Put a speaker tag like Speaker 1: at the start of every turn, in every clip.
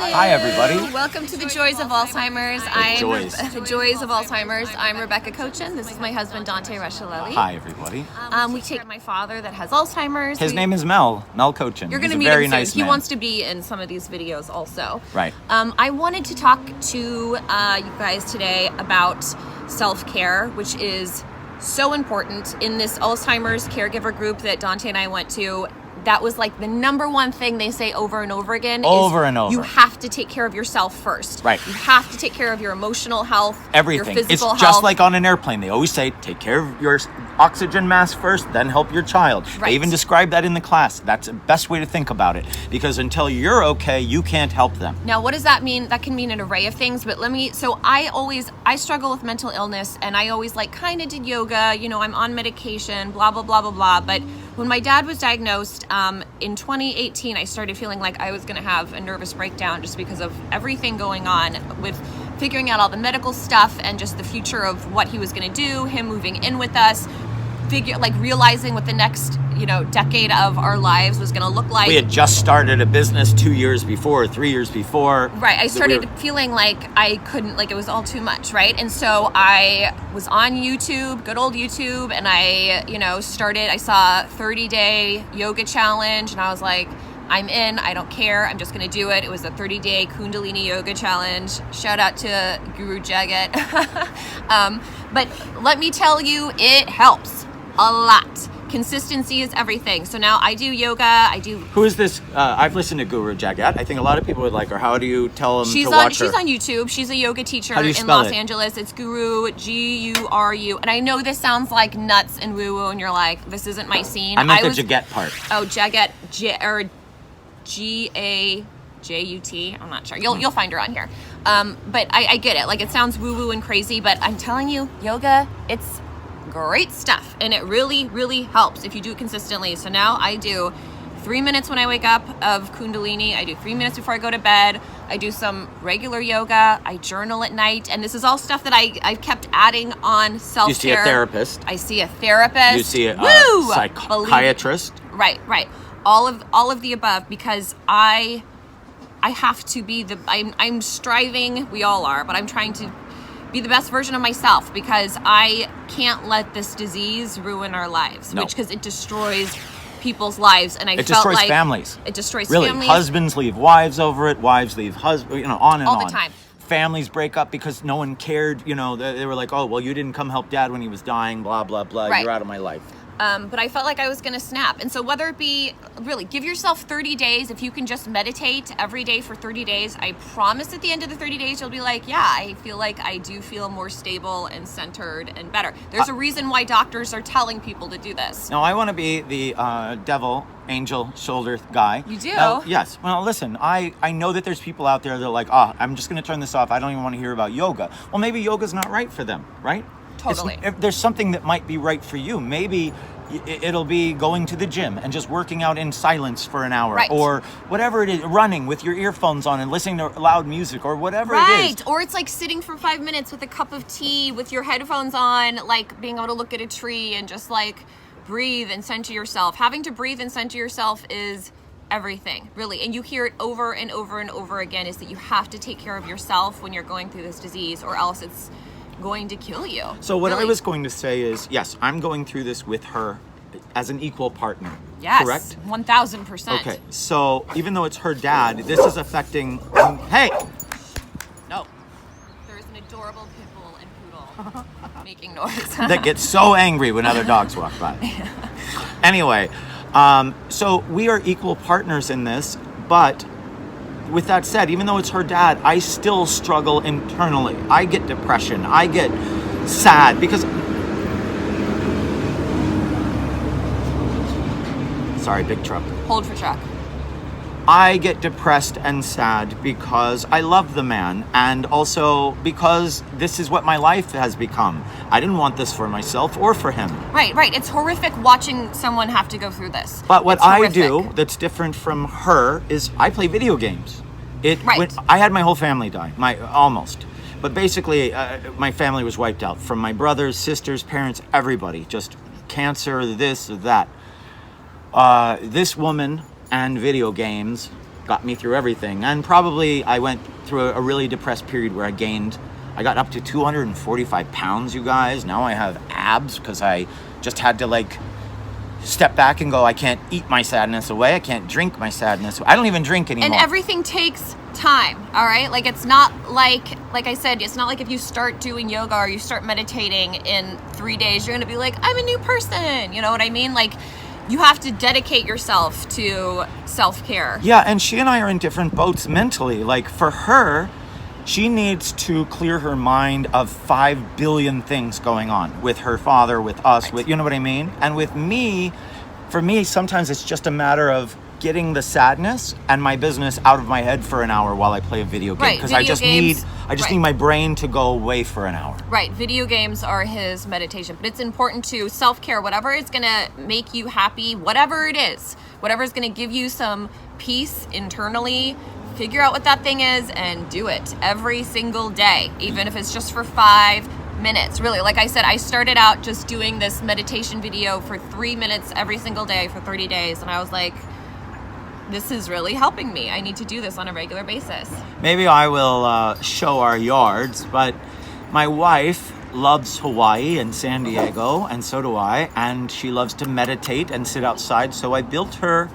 Speaker 1: Hi, everybody.
Speaker 2: Welcome to the Joys of Alzheimer's. The Joys of Alzheimer's. I'm Rebekah Kochan. This is my husband, Dante Rusciolelli.
Speaker 1: Hi, everybody.
Speaker 2: We take my father that has Alzheimer's.
Speaker 1: His name is Mel Kochan.
Speaker 2: You're going to meet him soon. He wants to be in some of these videos also.
Speaker 1: Right.
Speaker 2: I wanted to talk to you guys today about self-care, which is so important in this Alzheimer's caregiver group that Dante and I went to. That was like the number one thing they say over and over again.
Speaker 1: Over and over.
Speaker 2: You have to take care of yourself first.
Speaker 1: Right.
Speaker 2: You have to take care of your emotional health,
Speaker 1: Everything.
Speaker 2: your physical
Speaker 1: it's
Speaker 2: health.
Speaker 1: just like on an airplane. They always say, take care of your oxygen mask first, then help your child.
Speaker 2: Right.
Speaker 1: They even describe that in the class. That's the best way to think about it. Because until you're okay, you can't help them.
Speaker 2: Now, what does that mean? That can mean an array of things, but I struggle with mental illness, and I always kind of did yoga, I'm on medication, blah, blah, blah, blah, blah. But when my dad was diagnosed, in 2018, I started feeling like I was going to have a nervous breakdown just because of everything going on with figuring out all the medical stuff and just the future of what he was going to do, him moving in with us, realizing what the next, decade of our lives was going to look like.
Speaker 1: We had just started a business 2 years before, 3 years before.
Speaker 2: Right. I started feeling like I couldn't, it was all too much, right? And so I was on YouTube, good old YouTube, and I saw a 30-day yoga challenge, and I was like, I'm in, I don't care, I'm just going to do it. It was a 30-day Kundalini yoga challenge. Shout out to Guru Jagat. But let me tell you, it helps a lot. Consistency is everything. So now I do yoga,
Speaker 1: Who is this? I've listened to Guru Jagat. I think a lot of people would like her. How do you tell them to watch her?
Speaker 2: She's on YouTube. She's a yoga teacher
Speaker 1: How do you
Speaker 2: in
Speaker 1: spell
Speaker 2: Los
Speaker 1: it?
Speaker 2: Angeles. It's Guru, Guru. And I know this sounds like nuts and woo-woo, and you're like, this isn't my scene.
Speaker 1: I meant the Jagat part.
Speaker 2: Oh, Jagat, G-A-J-U-T. I'm not sure. You'll find her on here. But I get it. It sounds woo-woo and crazy, but I'm telling you, yoga, it's great stuff, and it really, really helps if you do it consistently. So now I do 3 minutes when I wake up of Kundalini. I do 3 minutes before I go to bed. I do some regular yoga. I journal at night, and this is all stuff that I've kept adding on self-care.
Speaker 1: You see a therapist.
Speaker 2: I see a therapist.
Speaker 1: You see a psychiatrist.
Speaker 2: Right. All of the above, because I have to be I'm striving, we all are, but I'm trying to be the best version of myself, because I can't let this disease ruin our lives, because it destroys people's lives, and it
Speaker 1: destroys families.
Speaker 2: It destroys
Speaker 1: families.
Speaker 2: Really,
Speaker 1: husbands leave wives over it, wives leave husbands, on and on.
Speaker 2: All the time.
Speaker 1: Families break up because no one cared, they were like, oh, well, you didn't come help dad when he was dying, blah, blah, blah,
Speaker 2: Right.
Speaker 1: You're out of my life.
Speaker 2: But I felt like I was going to snap. And so whether it be, really, give yourself 30 days. If you can just meditate every day for 30 days, I promise at the end of the 30 days, you'll be like, yeah, I feel like I do feel more stable and centered and better. There's a reason why doctors are telling people to do this.
Speaker 1: No, I want to be the devil, angel, shoulder guy.
Speaker 2: You do?
Speaker 1: Yes. Well, listen, I know that there's people out there that are like, I'm just going to turn this off. I don't even want to hear about yoga. Well, maybe yoga's not right for them, right?
Speaker 2: Totally.
Speaker 1: If there's something that might be right for you. Maybe it'll be going to the gym and just working out in silence for an hour,
Speaker 2: right.
Speaker 1: Or whatever it is, running with your earphones on and listening to loud music, or whatever it is.
Speaker 2: Right, or it's like sitting for 5 minutes with a cup of tea with your headphones on, being able to look at a tree and just breathe and center yourself. Having to breathe and center yourself is everything, really. And you hear it over and over and over again, is that you have to take care of yourself when you're going through this disease, or else it's going to kill you.
Speaker 1: So what I was going to say is, yes, I'm going through this with her as an equal partner.
Speaker 2: Yes,
Speaker 1: correct?
Speaker 2: 1000%.
Speaker 1: Okay, so even though it's her dad, this is affecting. Hey.
Speaker 2: No. There's an adorable pit bull and poodle making noise.
Speaker 1: That gets so angry when other dogs walk by. Anyway, so we are equal partners in this, but with that said, even though it's her dad, I still struggle internally. I get depression. I get sad because... Sorry, big truck.
Speaker 2: Hold for truck.
Speaker 1: I get depressed and sad because I love the man, and also because this is what my life has become. I didn't want this for myself or for him.
Speaker 2: Right. It's horrific watching someone have to go through this.
Speaker 1: But what I do that's different from her is I play video games. I had my whole family die, almost. But basically, my family was wiped out. From my brothers, sisters, parents, everybody. Just cancer, this, that. This woman and video games got me through everything. And probably I went through a really depressed period where I got up to 245 pounds, you guys. Now I have abs because I just had to like step back and go, I can't eat my sadness away. I can't drink my sadness away. I don't even drink anymore.
Speaker 2: And everything takes time, all right? Like, it's not like I said, it's not like if you start doing yoga or you start meditating in 3 days, you're going to be like, I'm a new person. You know what I mean? Like, you have to dedicate yourself to self-care.
Speaker 1: Yeah, and she and I are in different boats mentally. Like, for her, she needs to clear her mind of 5 billion things going on with her father, with us,
Speaker 2: Right.
Speaker 1: with, you know what I mean? And with me, for me, sometimes it's just a matter of getting the sadness and my business out of my head for an hour while I play a video game.
Speaker 2: Right,
Speaker 1: Because I
Speaker 2: video
Speaker 1: just
Speaker 2: games,
Speaker 1: need my brain to go away for an hour.
Speaker 2: Right, video games are his meditation, but it's important to self-care, whatever is going to make you happy, whatever it is, whatever is going to give you some peace internally, figure out what that thing is and do it every single day, even if it's just for 5 minutes. Really, like I said, I started out just doing this meditation video for 3 minutes every single day for 30 days, and I was like, this is really helping me. I need to do this on a regular basis.
Speaker 1: Maybe I will show our yards, but my wife loves Hawaii and San Diego, and so do I, and she loves to meditate and sit outside, so I built her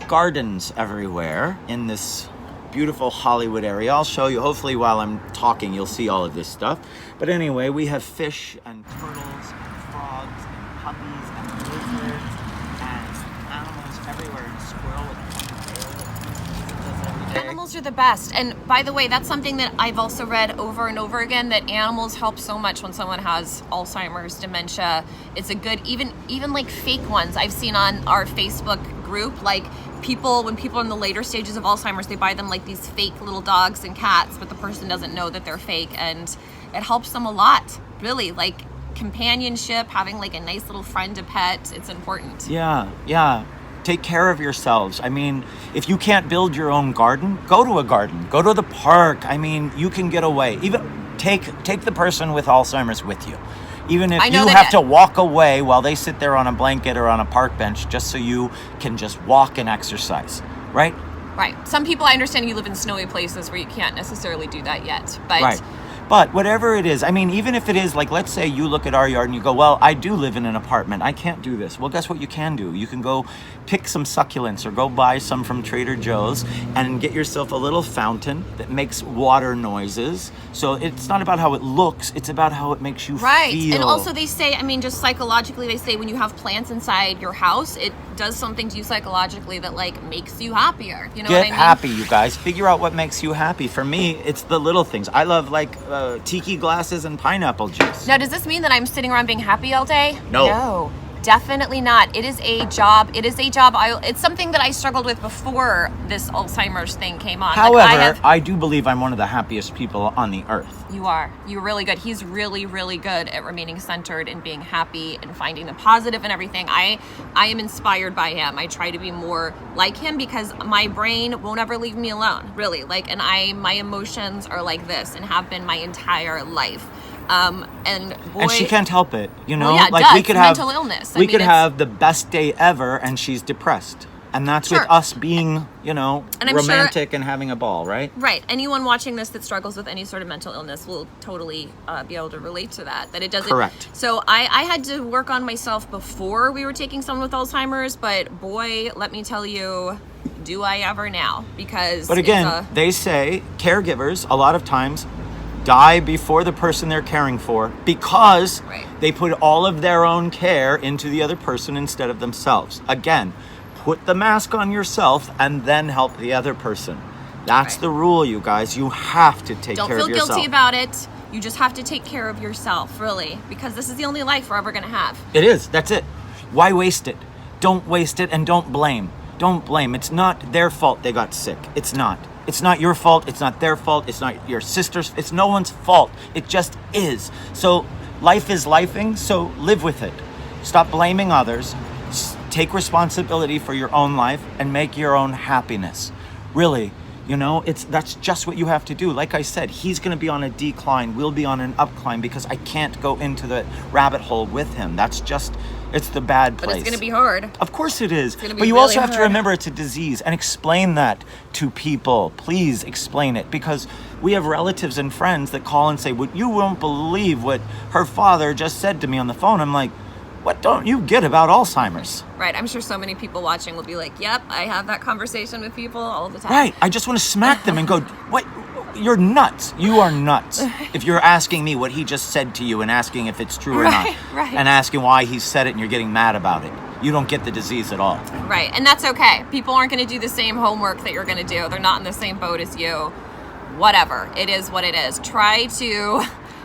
Speaker 1: gardens everywhere in this beautiful Hollywood area. I'll show you, hopefully while I'm talking, you'll see all of this stuff. But anyway, we have fish and turtles and frogs and puppies and lizards and animals everywhere, and a squirrel with a tail that does every day.
Speaker 2: Animals are the best. And by the way, that's something that I've also read over and over again, that animals help so much when someone has Alzheimer's, dementia. It's a good, even like fake ones I've seen on our Facebook group, like when people are in the later stages of Alzheimer's, they buy them like these fake little dogs and cats, but the person doesn't know that they're fake, and it helps them a lot. Really, like companionship, having like a nice little friend to pet, it's important.
Speaker 1: Yeah. Take care of yourselves. I mean, if you can't build your own garden, go to a garden. Go to the park. I mean, you can get away. Even take the person with Alzheimer's with you. Even if you have to walk away while they sit there on a blanket or on a park bench just so you can just walk and exercise, right?
Speaker 2: Right. Some people, I understand you live in snowy places where you can't necessarily do that yet, but
Speaker 1: Right. But whatever it is, I mean, even if it is, like, let's say you look at our yard and you go, well, I do live in an apartment. I can't do this. Well, guess what you can do? You can go pick some succulents or go buy some from Trader Joe's and get yourself a little fountain that makes water noises. So it's not about how it looks. It's about how it makes you feel.
Speaker 2: And also they say, I mean, just psychologically, they say when you have plants inside your house, it does something to you psychologically that like makes you happier. You know what I mean?
Speaker 1: Get happy, you guys. Figure out what makes you happy. For me, it's the little things. I love like tiki glasses and pineapple juice.
Speaker 2: Now, does this mean that I'm sitting around being happy all day?
Speaker 1: No.
Speaker 2: Definitely not. It is a job. It's something that I struggled with before this Alzheimer's thing came on.
Speaker 1: However, I do believe I'm one of the happiest people on the earth.
Speaker 2: You are. You're really good. He's really, really good at remaining centered and being happy and finding the positive in everything. I am inspired by him. I try to be more like him because my brain won't ever leave me alone, really. Like, and my emotions are like this and have been my entire life. And
Speaker 1: she can't help it, you know.
Speaker 2: Well, yeah,
Speaker 1: like we could have
Speaker 2: mental illness.
Speaker 1: We could have the best day ever, and she's depressed, and that's
Speaker 2: Sure.
Speaker 1: with us being, you know,
Speaker 2: And I'm
Speaker 1: romantic and having a ball, right?
Speaker 2: Right. Anyone watching this that struggles with any sort of mental illness will totally be able to relate to that. That it doesn't.
Speaker 1: Correct.
Speaker 2: So I had to work on myself before we were taking someone with Alzheimer's, but boy, let me tell you, do I ever now? Because.
Speaker 1: But again, they say caregivers a lot of times die before the person they're caring for because
Speaker 2: Right.
Speaker 1: they put all of their own care into the other person instead of themselves. Again, put the mask on yourself and then help the other person. That's
Speaker 2: Right.
Speaker 1: the rule, you guys. You have to take
Speaker 2: Don't
Speaker 1: care of
Speaker 2: feel
Speaker 1: yourself.
Speaker 2: guilty about it. You just have to take care of yourself, really, because this is the only life we're ever going to have.
Speaker 1: It is. That's it. Why waste it? Don't waste it, and don't blame. Don't blame. It's not their fault they got sick. It's not. It's not your fault. It's not their fault. It's not your sister's. It's no one's fault. It just is. So life is lifing, so live with it. Stop blaming others. Take responsibility for your own life and make your own happiness. Really, you know, that's just what you have to do. Like I said, he's going to be on a decline. We'll be on an upcline because I can't go into the rabbit hole with him. That's just It's the bad
Speaker 2: But
Speaker 1: place.
Speaker 2: it's going to be hard.
Speaker 1: Of course it is.
Speaker 2: gonna be
Speaker 1: But you
Speaker 2: really
Speaker 1: also have to
Speaker 2: hard.
Speaker 1: remember it's a disease and explain that to people. Please explain it, because we have relatives and friends that call and say, well, you won't believe what her father just said to me on the phone. I'm like, what don't you get about Alzheimer's?
Speaker 2: Right. I'm sure so many people watching will be like, yep, I have that conversation with people all the time.
Speaker 1: Right. I just want to smack them and go, what? You're nuts. You are nuts. If you're asking me what he just said to you and asking if it's true or not,
Speaker 2: Right.
Speaker 1: and asking why he said it and you're getting mad about it, you don't get the disease at all.
Speaker 2: Right. And that's okay. People aren't going to do the same homework that you're going to do. They're not in the same boat as you. Whatever. It is what it is. Try to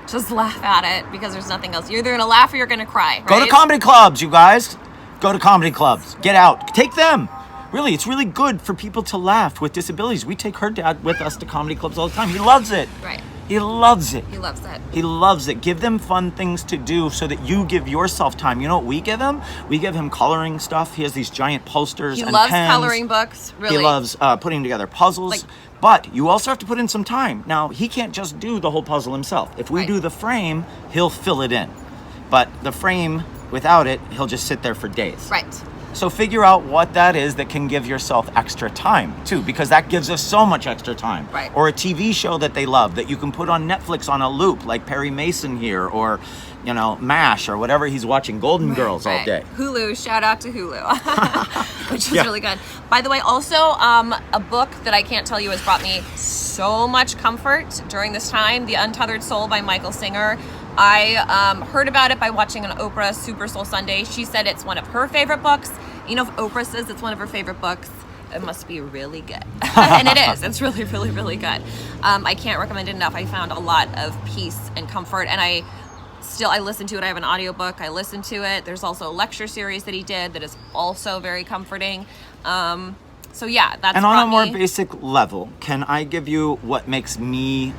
Speaker 2: just laugh at it, because there's nothing else. You're either going to laugh or you're going to cry. Right?
Speaker 1: Go to comedy clubs, you guys. Go to comedy clubs. Get out. Take them. Really, it's really good for people to laugh with disabilities. We take her dad with us to comedy clubs all the time. He loves it.
Speaker 2: Right.
Speaker 1: He loves it.
Speaker 2: He loves it.
Speaker 1: He loves it. Give them fun things to do so that you give yourself time. You know what we give him? We give him coloring stuff. He has these giant posters
Speaker 2: He
Speaker 1: and
Speaker 2: loves
Speaker 1: pens.
Speaker 2: coloring books. Really.
Speaker 1: He loves putting together puzzles. But you also have to put in some time. Now, he can't just do the whole puzzle himself. If we
Speaker 2: Right.
Speaker 1: do the frame, he'll fill it in. But the frame, without it, he'll just sit there for days.
Speaker 2: Right.
Speaker 1: So figure out what that is that can give yourself extra time too, because that gives us so much extra time.
Speaker 2: Right.
Speaker 1: Or a TV show that they love that you can put on Netflix on a loop, like Perry Mason here, or MASH, or whatever he's watching, Golden Girls all
Speaker 2: Right.
Speaker 1: day.
Speaker 2: Hulu, shout out to Hulu, which is
Speaker 1: Yeah.
Speaker 2: really good. By the way, also a book that I can't tell you has brought me so much comfort during this time, The Untethered Soul by Michael Singer. I heard about it by watching an Oprah Super Soul Sunday. She said it's one of her favorite books. You know, if Oprah says it's one of her favorite books, it must be really good. And it is. It's really, really, really good. I can't recommend it enough. I found a lot of peace and comfort, and I listen to it. I have an audiobook. I listen to it. There's also a lecture series that he did that is also very comforting. So yeah, that's
Speaker 1: And on a more
Speaker 2: me.
Speaker 1: basic level, can I give you what makes me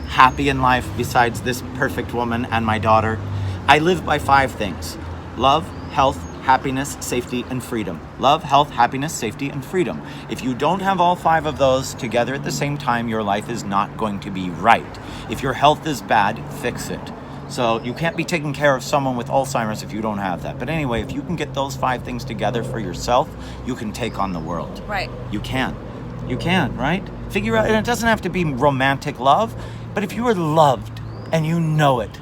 Speaker 1: happy in life besides this perfect woman and my daughter? I live by 5 things: love, health, happiness, safety, and freedom. Love, health, happiness, safety, and freedom. If you don't have all 5 of those together at the same time, your life is not going to be right. If your health is bad, fix it. So you can't be taking care of someone with Alzheimer's if you don't have that. But anyway, if you can get those 5 things together for yourself, you can take on the world.
Speaker 2: Right.
Speaker 1: You can. You can, right? Figure out, and it doesn't have to be romantic love, but if you are loved and you know it,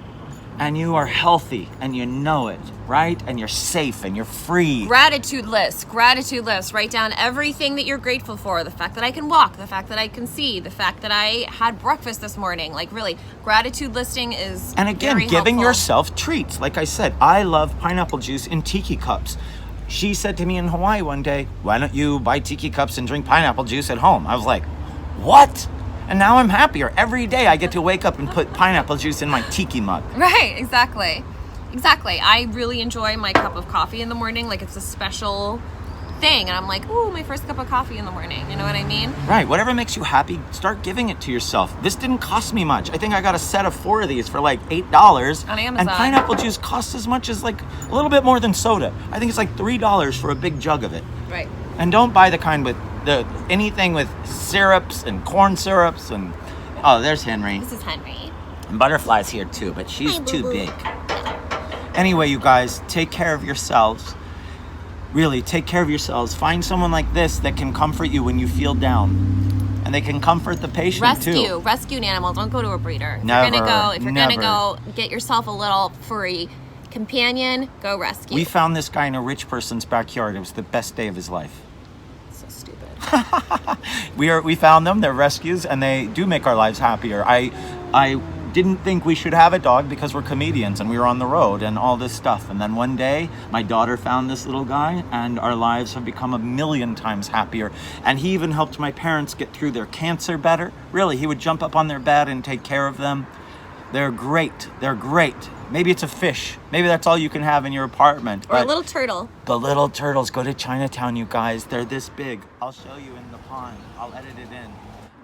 Speaker 1: and you are healthy and you know it, right? And you're safe and you're free.
Speaker 2: Gratitude list. Write down everything that you're grateful for. The fact that I can walk, the fact that I can see, the fact that I had breakfast this morning. Like, really, gratitude listing is
Speaker 1: And again,
Speaker 2: very
Speaker 1: giving
Speaker 2: helpful.
Speaker 1: yourself treats. Like I said, I love pineapple juice in tiki cups. She said to me in Hawaii one day, why don't you buy tiki cups and drink pineapple juice at home? I was like, what? And now I'm happier. Every day I get to wake up and put pineapple juice in my tiki mug.
Speaker 2: Right, exactly. I really enjoy my cup of coffee in the morning. Like, it's a special thing. And I'm like, ooh, my first cup of coffee in the morning. You know what I mean?
Speaker 1: Right, whatever makes you happy, start giving it to yourself. This didn't cost me much. I think I got a set of 4 of these for like $8.
Speaker 2: On Amazon.
Speaker 1: And pineapple juice costs as much as like a little bit more than soda. I think it's like $3 for a big jug of it.
Speaker 2: Right.
Speaker 1: And don't buy the kind with anything with syrups and corn syrups and oh, there's Henry.
Speaker 2: This is Henry.
Speaker 1: And Butterfly's here too, but she's
Speaker 2: Hi,
Speaker 1: too
Speaker 2: boo-boo.
Speaker 1: big. Anyway, you guys, take care of yourselves. Really, take care of yourselves. Find someone like this that can comfort you when you feel down. And they can comfort the patient too.
Speaker 2: Rescue an animal. Don't go to a breeder.
Speaker 1: Never,
Speaker 2: If you're gonna
Speaker 1: never.
Speaker 2: go get yourself a little furry companion, go rescue.
Speaker 1: We found this guy in a rich person's backyard. It was the best day of his life.
Speaker 2: So stupid.
Speaker 1: We found them. They're rescues, and they do make our lives happier. I didn't think we should have a dog because we're comedians and we were on the road and all this stuff. And then one day, my daughter found this little guy, and our lives have become 1,000,000 times happier. And he even helped my parents get through their cancer better. Really, he would jump up on their bed and take care of them. They're great. They're great. Maybe it's a fish. Maybe that's all you can have in your apartment.
Speaker 2: Or a
Speaker 1: but
Speaker 2: little turtle.
Speaker 1: the little turtles, go to Chinatown, you guys. They're this big. I'll show you in the pond. I'll edit it in.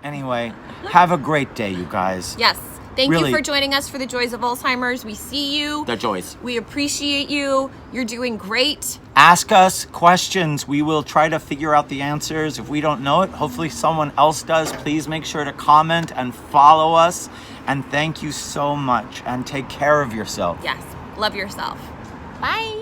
Speaker 1: Anyway, have a great day, you guys.
Speaker 2: Yes. Thank
Speaker 1: Really.
Speaker 2: you for joining us for the Joys of Alzheimer's. We see you.
Speaker 1: The joys.
Speaker 2: We appreciate you. You're doing great.
Speaker 1: Ask us questions. We will try to figure out the answers. If we don't know it, hopefully someone else does. Please make sure to comment and follow us. And thank you so much. And take care of yourself.
Speaker 2: Yes. Love yourself. Bye.